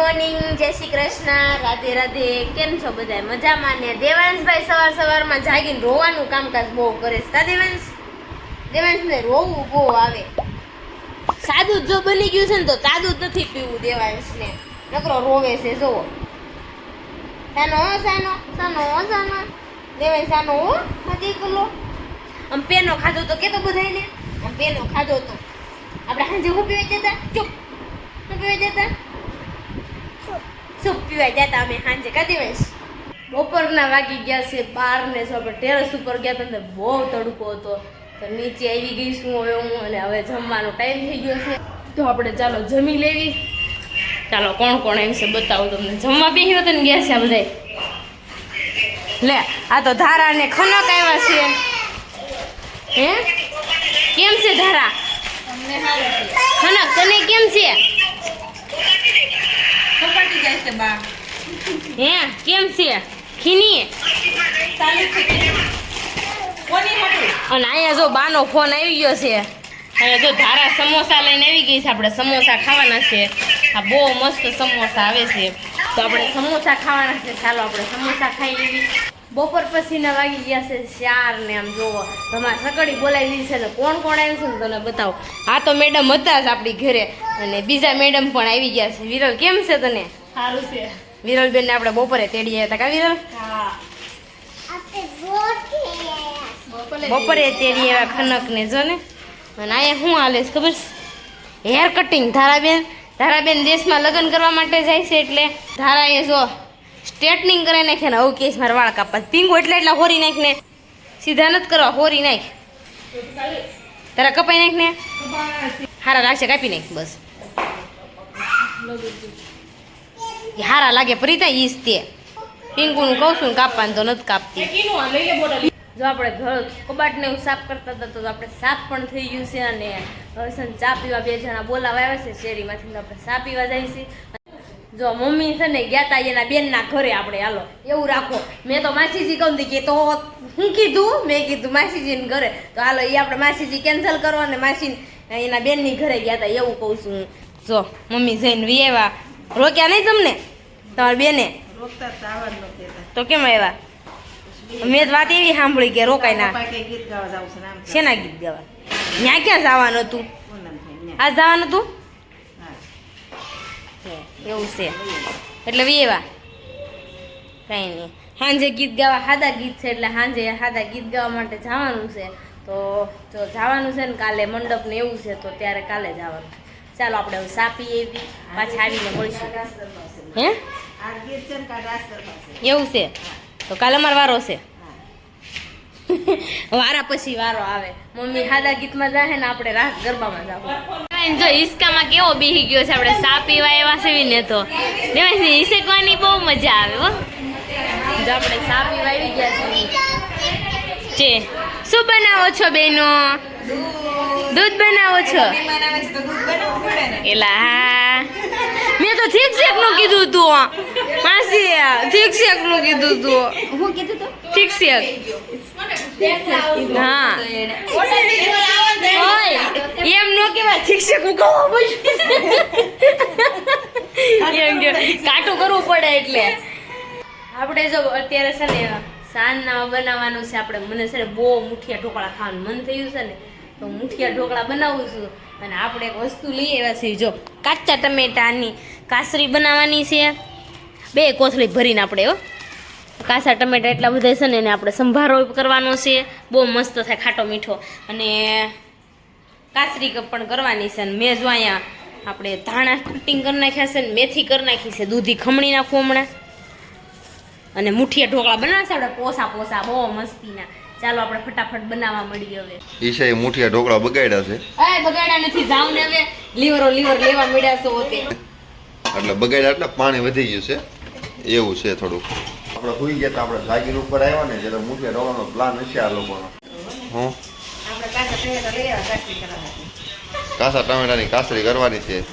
Morning, જય શ્રી કૃષ્ણ, રાધે રાધે. કેમ છો બધા? મજામાં ને? દેવાંશભાઈ સવારમાં જાગીને રોવાનું કામકાજ બહુ કરે છે. દેવાંશને રોવું બહુ આવે. સાદું જો બની ગયું છે ને તો સાદું જ નથી પીવું દેવાંશને, નકરો રોવે છે. જોવો સાનો દેવાંશ સાનો હો ખાધી કલો. આમ પેનો ખાધો તો કેતો બધાને આમ પેનો ખાધો તો આપણે સાંજે હું પીવા જતા? ચૂપ પીવા જતા સૂપ પીવા જતા અમે સાંજે. કા દેવાંશ? બપોરના વાગી ગયા છે 12 ને. આપણે ટેરેસ ઉપર ગયા હતા ને બહુ તડકો હતો તો નીચે આવી ગઈ છું હવે હું. અને હવે જમવાનો ટાઈમ થઈ ગયો છે તો આપણે ચાલો જમી લેવી. ચાલો કોણ કોણ એમ છે બતાવું તમને. જમવા બેસી હતો ને ગયા છે આ બધા. લે આ તો ધારા ને ખનક આવ્યા છે. હે કેમ છે ધારા? ખનક તને કેમ છે? હે કેમ છે ખીની? અને અહીંયા જો બાનો ફોન આવી ગયો છે. અહીંયા જો ધારા સમોસા લઈને આવી ગઈ છે. આપણે સમોસા ખાવાના છે. આ બહુ મસ્ત સમોસા આવે છે તો આપણે સમોસા ખાવાના છે. ચાલો આપણે સમોસા ખાઈ લેવી. બપોર પછીના વાગી ગયા છે 4 ને. આમ જોવો તમારે સકડી બોલાવી દીધી છે તો કોણ કોણ આવ્યું છે ને તને બતાવો. આ તો મેડમ હતા જ આપણી ઘરે અને બીજા મેડમ પણ આવી ગયા છે. વિરલ કેમ છે તને? સારું છે. વિરલબેન ને આપણે બપોરે તેડી આવ્યા હતા. કા વિરલ? બપોરે તેડી આવ્યા ખનક ને જો ને. અને અહીંયા શું હાલે છે ખબર છે? Hair cutting. ધારાબેન દેશમાં લગ્ન કરવા માટે જાય છે એટલે ધારા એ જો સ્ટ્રેટનિંગ કરાવી નાખે ને. હવે કેસ મારે વાળ કાપવા પીંગો એટલા હોરી નાખ ને. સીધા નથી કરવા, હોરી નાખ. તારા કપાઈ નાખ ને. હારા લાગશે કાપી નાખ બસ. હારા લાગે પ્રીતા ઈજ તે પિંકુનું કહું છું કાપવાનું તો નથી કાપતી. જો આપણે ઘર કબાટને એવું સાફ કરતા હતા તો આપણે સાફ પણ થઈ ગયું છે. અને હવે છે ને ચા પીવા 2 જણા બોલાવા આવ્યા છે શેરીમાંથી તો આપણે ચા પીવા જાય છે. જો મમ્મી છે ને ગયા તા એના બેનના ઘરે. આપણે હાલો એવું રાખો. મેં તો માસીજી કહું કે તો હું કીધું, મેં કીધું માસીજીને ઘરે તો હાલો એ આપણે માસીજી કેન્સલ કરો અને માસી એના બેનની ઘરે ગયા હતા એવું કહું છું હું. જો મમ્મી જઈને વિયેવા રોક્યા નહીં તમને તમારી બેને? તો કેમ આવ્યા? મેં તો વાત એવી સાંભળી કે રોકાય ના. શેના ગીત ગાવા? ત્યાં ક્યાં જવાનું હતું? આ જવાનું હતું એવું છે એટલે વિયેવા કઈ નહીં. સાંજે ગીત ગાવા સાદા ગીત છે એટલે સાંજે સાદા ગીત ગાવા માટે જવાનું છે. તો જો જવાનું છે ને કાલે મંડપ ને એવું છે તો ત્યારે કાલે જવાનું. ચાલો આપણે હવે સાપી એવી પાછા આવીને મળીશું. હે એવું છે તો કાલે અમારો વારો છે. વારા પછી વારો આવે. મમ્મી સાદા ગીતમાં જાય ને આપણે રાસ ગરબામાં જાવ. જો હિસકામાં કેવો બેહી ગયો છે. આપણે સા પીવા એવા છે ને તો હિસકવાની બહુ મજા આવે હો. જો આપણે સા પીવા આવી ગયા છે. શું બનાવો છો બેનો? દૂધ બનાવો છો? એલા હા મેં તો ઠીક શેક નું કીધું તું માસી. ઠીક શેક નું કીધું તું. હું કીધું તું ઠીક શેક? હા એમ નો કેવાય ઠીક શેક એમ કે કાટું કરવું પડે એટલે. આપણે જો અત્યારે છે ને સાંજના બનાવવાનું છે. આપણે મને છે ને બહુ મુઠિયા ઢોકળા ખાવાનું મન થયું છે ને તો મુઠિયા ઢોકળા બનાવું છું. અને આપણે એક વસ્તુ લઈ આવ્યા છીએ. જો કાચા ટમેટાની કાસરી બનાવવાની છે. 2 કોથળી ભરીને આપણે હો કાચા ટમેટા એટલા બધા છે ને એને આપણે સંભારો કરવાનો છે. બહુ મસ્ત થાય ખાટો મીઠો. અને કાસરી પણ કરવાની છે. અને મેં જો અહીંયા આપણે ધાણા કટિંગ કરી નાખ્યા છે ને મેથી કરી નાખી છે. દૂધી ખમણી નાખું હમણાં. અને મુઠિયા ઢોકળા બનાવશે આપણે પોસા બહુ મસ્તીના. ચાલો આપણે ફટાફટ બનાવવા મળીએ હવે. ઈશાએ મુઠિયા ઢોકળા બગાડ્યા છે. બગાડ્યા નથી. જાવ ને હવે લીવર લેવા મળ્યા છો હોતે એટલે બગાડ્યા એટલે પાણી વધી ગયું છે એવું છે થોડુંક. આપણે સુઈ ગયા તો આપણે જાગીર ઉપર આવ્યા ને જ્યારે મુઠિયા ઢોકળાનો પ્લાન હશે આ લોકોનો. હું કાચા ટમેટાની કાસરી કરવાની છે.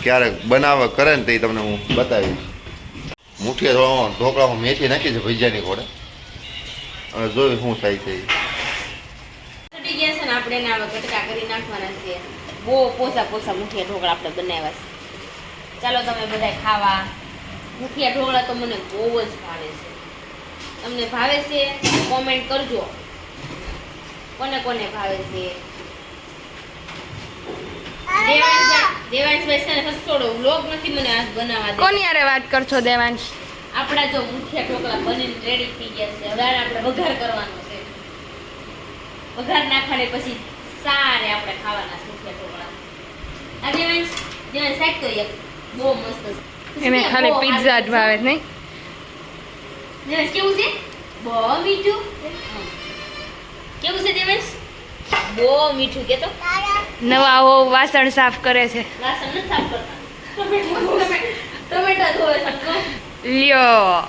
ક્યારેક બનાવે કરે ને તે તમને હું બતાવીશ. મુઠિયા ઢોકળામાં મેથી નાખી છે ભજીયાની ઘોડે. હવે જોયું શું થાય છે. આપણે ગટકા કરી નાખવાના છે. બહુ પોસા મુઠિયા ઢોકળા આપણે બનાવ્યા છે. ચાલો તમે બધા ખાવા. મુઠિયા ઢોકળા તો મને બહુ જ ભાવે છે. તમને ભાવે છે કોમેન્ટ કરજો કોને કોને ભાવે છે. દેવાંશભાઈ છે ને હસોડો વ્લોગ નથી મને આજ બનાવવા દે. કોની યારે વાત કરશો દેવાંશ? આપણા જો મુઠિયા ઢોકળા બનીને રેડી થઈ ગયા છે. હવે આપણે વઘાર કરવાનો છે. વઘાર નાખવાને પછી સારે આપણે ખાવાના છે મુઠિયા ઢોકળા. આ દેવાંશ શાક તો એક બહુ મસ્ત છે. એને ખાલી પિઝા જ ભાવે નહીં. દેવાંશ કેવું છે? બહુ મીઠું. કેવું છે દેવાંશ? બહુ મીઠું કે તો નવા હો વાસણ સાફ કરે છે. વાસણ નથી સાફ કરતા. ટમેટા ધોવે છે. લ્યો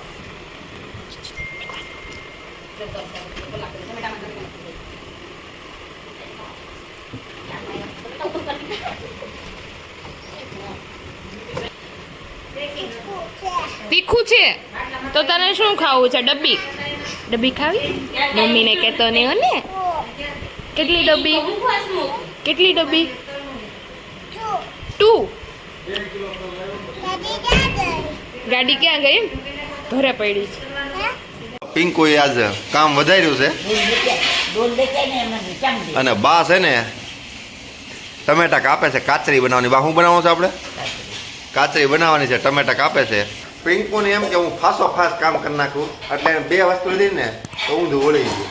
તીખું છે તો તને શું ખાવું છે? ડબ્બી ડબ્બી ખાવી? મમ્મીને કહેતો નહીં હો ને. કેટલી ડબ્બી? કેટલી ડબ્બી? 2. ગાડી ક્યાં ગઈ? ઘરે પડી છે. પિંકુએ આજ કામ વધાર્યું છે અને બા છે ને ટમેટા કાપે છે કાચરી બનાવવાની. બા શું બનાવવું છે આપણે? કાચરી બનાવવાની છે. ટમેટા કાપે છે. પિંકુને એમ કે હું ફાસો ફાસ કામ કરી નાખું એટલે એને 2 વસ્તુ લીધી ને તો ઊંધું વળી ગયું.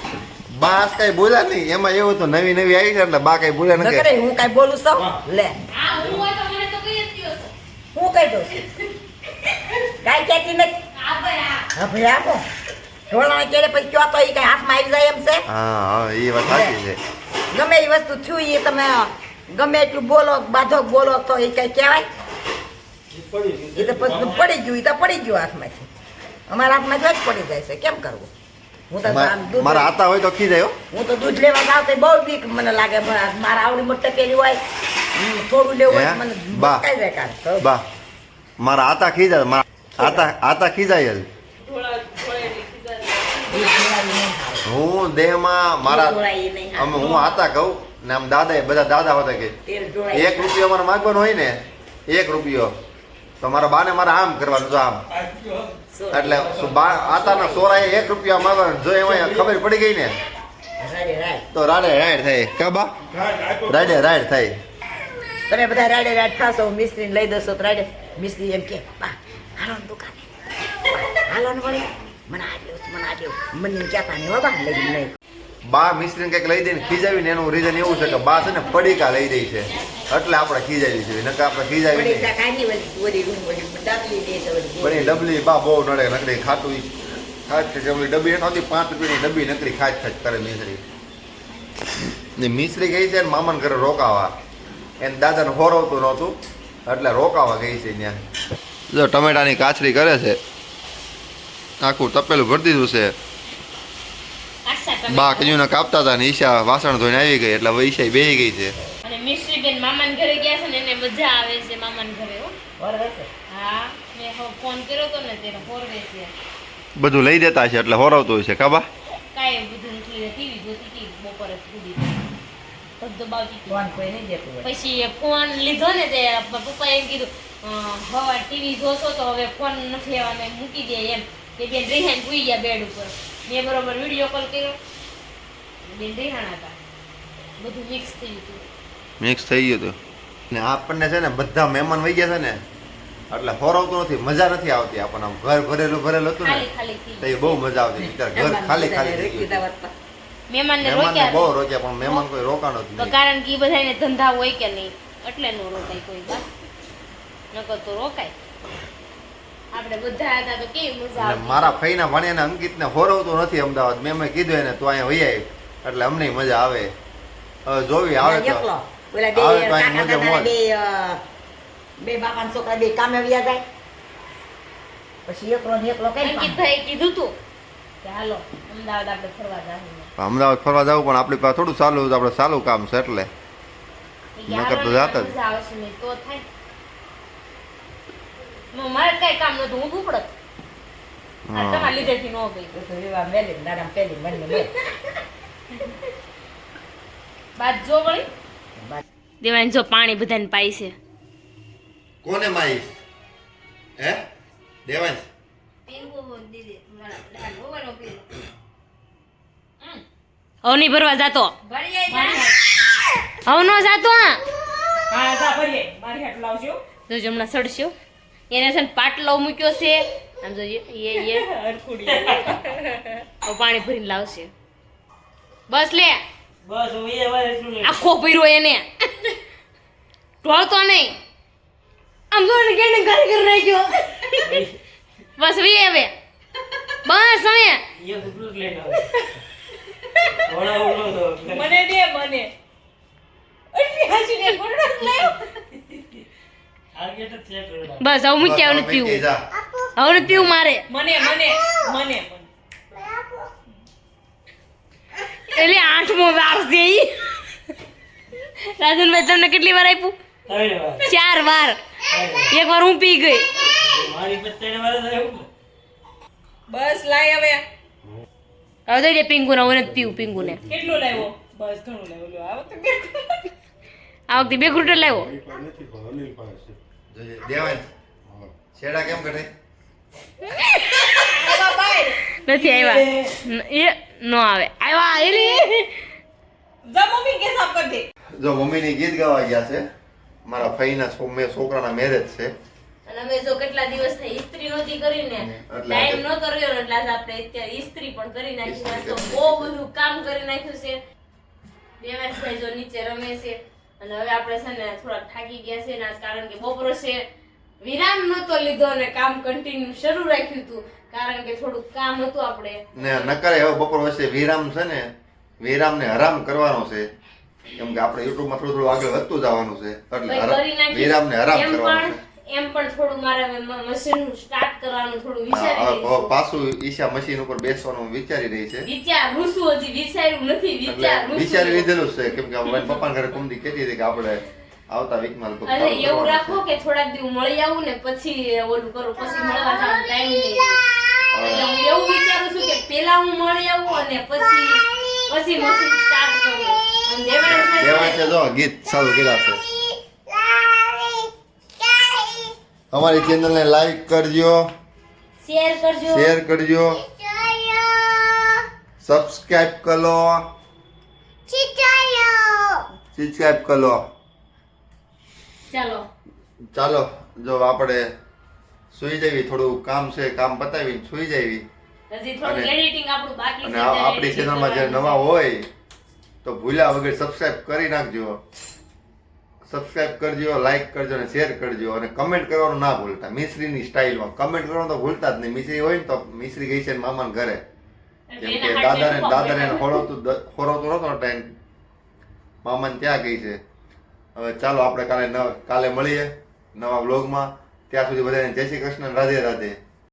બા આજ કઈ બોલ્યા નહીં. એમાં એવું તો નવી નવી આવી છે એટલે બા કઈ બોલ્યા નથી. નકરે હું કઈ બોલું છું લે હા હું હોય તો મને તો કઈ જ દ્યો છો. હું કઈ દઉં કાઈ કહેતી નથી. આ ભાઈ આ હા ભાઈ આપો ઢોળાને કેડે પછી કયો તો એ કઈ હાથમાં આવી જાય એમ છે. હા હા એ વાત સાચી છે. ગમે એ વસ્તુ થયું એ તમે ગમે એટલું બોલો બાધો બોલો તો એ કઈ કહેવાય? એ તો પછી પડી ગયું એ તો પડી ગયું હાથમાંથી. અમારા હાથમાં જ પડી જાય છે. કેમ કરવું? હું તો આમ દૂધ મારા આતા હોય તો ખીજાયો. હું તો દૂધ લેવા જાવ તો બહુ બીક મને લાગે. મારા આવડી મોટી ટકેલી હોય થોડું લેવું હોય તો મને બા. કઈ જાય બા મારા આતા ખીજાય. મારા આતા ખીજાય જ. હું દેહમાં મારા અમે હું આતા કહું ને આમ દાદા બધા દાદા હતા કે તેલ ઢોળાય 1 રૂપિયો અમારે માગવાનો હોય ને 1 રૂપિયો તો મારા બાને મારે આમ કરવાનું જો આમ એટલે બા આતાના સોરાએ 1 રૂપિયા માગવાનું. જો એમાં ખબર પડી ગઈ ને રાડે રાડ તો રાડે રાડ થાય. કબા રાડે રાડ થાય. તમે બધા રાડે રાડ ખાશો મિસ્ત્રીને લઈ દશો તો રાડે મિસ્ત્રી એમ કે બા હાલો ને દુકાને હાલો ને વળી મને આ દેવું મને કહેતા નહીં બાબા લઈ નહીં. બા મિસ્ત્રીને કંઈક લઈ દઈને ખીજાવીને એનું રીઝન એવું છે કે બા છે ને પડીકા લઈ દઈ છે એટલે આપણે ખીજાવી છે. નકર આપણે ખીજાવી નહીં. પડીકા કાઢી વળી ડબલી દે છે પણ એ ડબલી બા બહુ નડે. નકરી ખાતું ખાત છે ડબલી ડબ્બી નહોતી 5 રૂપિયાની ડબ્બી નકરી ખાત કરે મિસ્ત્રી. ને મિસ્ત્રી ગઈ છે ને મામાને ઘરે રોકાવા. એને દાદાને હોરવતું નહોતું એટલે રોકાવા ગઈ છે ત્યાં. જો ટમેટાની કાચરી કરે છે. આખું તપેલું ભરી દીધું છે. બા કજુને કાપતા હતા ને ઈશા વાસણ ધોઈને આવી ગઈ એટલે હવે ઈશા બેહી ગઈ છે. અને મિશ્રી બેન મામાના ઘરે ગયા છે ને એને મજા આવે છે મામાના ઘરે હો. વરવે છે હા મેં ફોન કર્યો તો ને ત્યારે હોરવે છે. બધું લઈ દેતા છે એટલે હોરવતું હોય છે કાબા. કાંઈ બધું નથી ટીવી જોતી હતી બપોરે સુધી બધું બાવતી હતી. ફોન કોઈ નહીં દેતું હોય. પછી ફોન લીધો ને તે પપ્પાએ એમ કીધું હવે ટીવી જોશો તો હવે ફોન નથી લેવાનો મૂકી દે એમ કે બેન રિહાઈને પૂઈ ગયા બેડ ઉપર. મેં બરોબર વિડીયો કોલ કર્યો બેન રિહાણા હતા. બધું મિક્સ થઈ ગયું. મિક્સ થઈ ગયું હતું ને આપણને છે ને બધા મહેમાન વહી ગયા છે ને એટલે હોરવતું નથી. મજા નથી આવતી આપણને. આમ ઘર ભરેલું ભરેલું હતું ને ખાલી ખાલી થઈ તો એ બહુ મજા આવતી. અત્યારે ઘર ખાલી ખાલી થઈ ગયું. મહેમાનને મહેમાનને બહુ રોક્યા રોક્યા પણ મહેમાન કોઈ રોકાણો જ તો નહીં. કારણ કે એ બધાને ધંધા હોય કે નહીં એટલે નો રોકાય કોઈ બા નકર તો રોકાય. આપણે બધા હતા તો કેવી મજા અને આવતી. મારા ફઈના ભણ્યાને અંકિતને હોરવતું નથી અમદાવાદ. મેં એમ કીધું એને તું અહીંયા વહી આવી એટલે અમને મજા આવે. હવે જોવી આવે તો એકલો ઓલા બે આવે તો કાકા અહીં મજા દાદાના મોજ. બે બાપાના છોકરા બે કામે વ્યા જાય પછી એકલો ને એકલો કઈ અંકિતભાઈ કીધું તું કે હાલો અમદાવાદ આપણે ફરવા જાવું. અમદાવાદ ફરવા જવું પણ આપણી પાસે થોડું ચાલુ આપણે ચાલુ કામ છે એટલે નકર તો જાત જ. મજા આવશે નહીં તો થાય. મારે કઈ કામ નતું હું ઉપડત હા. તમારા લીધેથી ન ગઈ. વિવાહ મેલી દાડા પેલી મને બાદ જો વળી દેવાન જો પાણી બધાને પાઈ છે. કોને માઈ હે દેવાંશ હવની ભરવા જાતો હવનો જાતો હા જા ભરીએ મારી હાટ લાવજો જો હમણાં સડશ્યો એને છે ને પાટલો મૂક્યો છે આમ જોઈએ એ હરખુડી હવે પાણી ભરીને લાવશે બસ લે બસ હું એ વાર એટલું લે આખો ભર્યો એને ઢોળતો નહીં આમ જો ને કેને ઘર ઘર નાખ્યો બસ વી હવે બસ હવે એ ગુડલું લઈને આવે ઓળા ઓળો તો મને દે મને એટલી હાસી ને કોણ લાયો આ કેટ છે કોડા બસ હવે મૂક્યા નથી પીવું જા. હવે નથી પીવું મારે મને મને મને એટલે 8મો વાર છે ઈ રાજનભાઈ તમને કેટલી વાર આપ્યું 4 વાર એક વાર હું પી ગઈ મારી પત્તેને વાર થયું બસ લાય હવે હવે દઈ દે પિંગુ ને હવે નથી પીવું પિંગુ ને કેટલું લાવ્યો બસ ઘણું લાવ્યો લો આવો તો આ વખતે 2 ઘૂંટો લાવ્યો જોજે દેવાંશ છેડા કેમ કરે નથી આવ્યા એ નો આવે આવ્યા એ રે જા મમ્મી કે સાફ કર દે જો મમ્મીની ગીત ગાવા ગયા છે મારા ફઈના છોકરાના મેરેજ છે અને અમે જો કેટલા દિવસ થઈ ઇસ્ત્રી નહોતી કરીને એટલે ટાઈમ નહોતો રહ્યો ને એટલે આજે આપણે અત્યારે ઇસ્ત્રી પણ કરી નાખી છે તો બહુ બધું કામ કરી નાખ્યું છે દેવાંશભાઈ જો નીચે રમે છે અને હવે આપણે છે ને થોડા થાકી ગયા છે ને આજ કારણ કે બપોરે છે વિરામ નહોતો લીધો અને કામ કન્ટિન્યુ શરૂ રાખ્યું હતું કારણ કે થોડું કામ હતું આપણે ને નકરે હવે બપોર વચ્ચે વિરામ છે ને વિરામને હરામ કરવાનો છે કેમ કે આપણે યુટ્યુબમાં થોડું થોડું આગળ વધતું જવાનું છે એટલે કરી નાખ્યું. વિરામને હરામ એમ કરવાનો પણ એમ પણ થોડું મારે મશીન સ્ટાર્ટ કરવાનું થોડું છે વિચારી રહી હા, છું. પાછું ઈશા મશીન ઉપર બેસવાનું વિચારી રહી છે વિચારું છું હજી વિચાર્યું નથી એટલે વિચારું વિચારી છું. લીધેલું છે કેમ કે મારા પપ્પાના ઘરે કુમદી કહેતી હતી કે આપણે આવતા વીકમાં તો અરે એવું રાખો કે થોડાક દિવસ મળી આવું ને પછી ઓલું કરું પછી મળવા જવાનો ટાઈમ નહીં એટલે હું એવું વિચારું છું કે પેલા હું મળી આવું અને પછી મશીન સ્ટાર્ટ કરું અને દેવાંશભાઈ દેવાંશ છે જો ગીત ચાલુ કર્યા છે અમારી ચેનલને લાઈક કરજો શેર કરજો શેર કરજો સબસ્ક્રાઇબ કરો સબસ્ક્રાઇબ કરો ચાલો ચાલો જો આપણે સુઈ જવી થોડું કામ છે કામ પતાવી સુઈ જવી હજી થોડું અને- એડિટિંગ આપણું બાકી અને છે આપણી ચેનલમાં જે નવા હોય તો ભૂલ્યા વગર સબસ્ક્રાઇબ કરી નાખજો સબસ્ક્રાઇબ કરજો લાઈક કરજો અને શેર કરજો અને કમેન્ટ કરવાનું ના ભૂલતા મિશ્રીની સ્ટાઇલમાં કમેન્ટ કરવાનું તો ભૂલતા જ નહીં મિશ્રી હોય ને તો મિશ્રી ગઈ છે ને મામાના ઘરે કેમ કે દાદાને ખોરવતું નહોતો ટાઈમ મામાને ત્યાં ગઈ છે હવે ચાલો આપણે કાલે મળીએ નવા વ્લોગમાં ત્યાં સુધી બધાને જય શ્રી કૃષ્ણ રાધે રાધે